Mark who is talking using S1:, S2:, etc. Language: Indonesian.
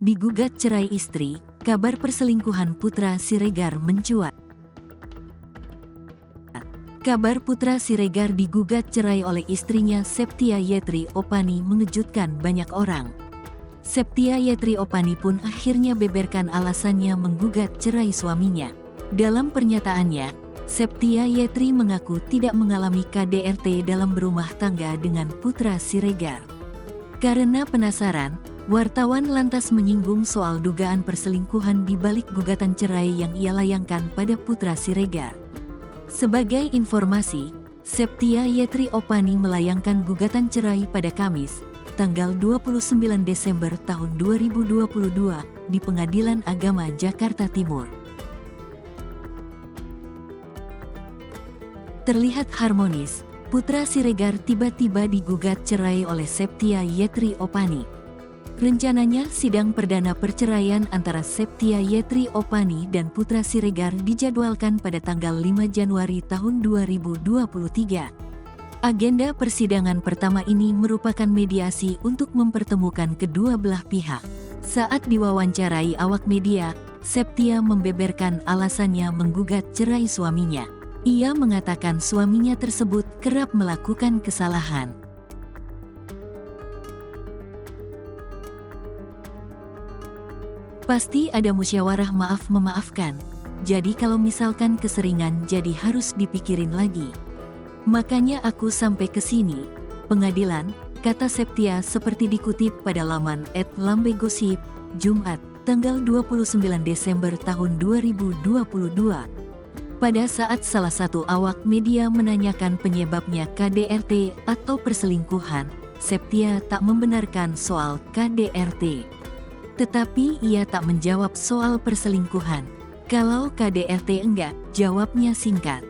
S1: digugat cerai istri, kabar perselingkuhan Putra Siregar mencuat. Kabar Putra Siregar digugat cerai oleh istrinya Septia Yetri Opani mengejutkan banyak orang. Septia Yetri Opani pun akhirnya beberkan alasannya menggugat cerai suaminya. Dalam pernyataannya, Septia Yetri mengaku tidak mengalami KDRT dalam berumah tangga dengan Putra Siregar. Karena penasaran, wartawan lantas menyinggung soal dugaan perselingkuhan di balik gugatan cerai yang ia layangkan pada Putra Siregar. Sebagai informasi, Septia Yetri Opani melayangkan gugatan cerai pada Kamis, tanggal 29 Desember tahun 2022 di Pengadilan Agama Jakarta Timur. Terlihat harmonis, Putra Siregar tiba-tiba digugat cerai oleh Septia Yetri Opani. Rencananya sidang perdana perceraian antara Septia Yetri Opani dan Putra Siregar dijadwalkan pada tanggal 5 Januari tahun 2023. Agenda persidangan pertama ini merupakan mediasi untuk mempertemukan kedua belah pihak. Saat diwawancarai awak media, Septia membeberkan alasannya menggugat cerai suaminya. Ia mengatakan suaminya tersebut kerap melakukan kesalahan. Pasti ada musyawarah maaf memaafkan, jadi kalau misalkan keseringan jadi harus dipikirin lagi. Makanya aku sampai ke sini, pengadilan, kata Septia seperti dikutip pada laman @lambegosip, Jumat, tanggal 29 Desember tahun 2022. Pada saat salah satu awak media menanyakan penyebabnya KDRT atau perselingkuhan, Septia tak membenarkan soal KDRT. Tetapi ia tak menjawab soal perselingkuhan. Kalau KDRT enggak, jawabnya singkat.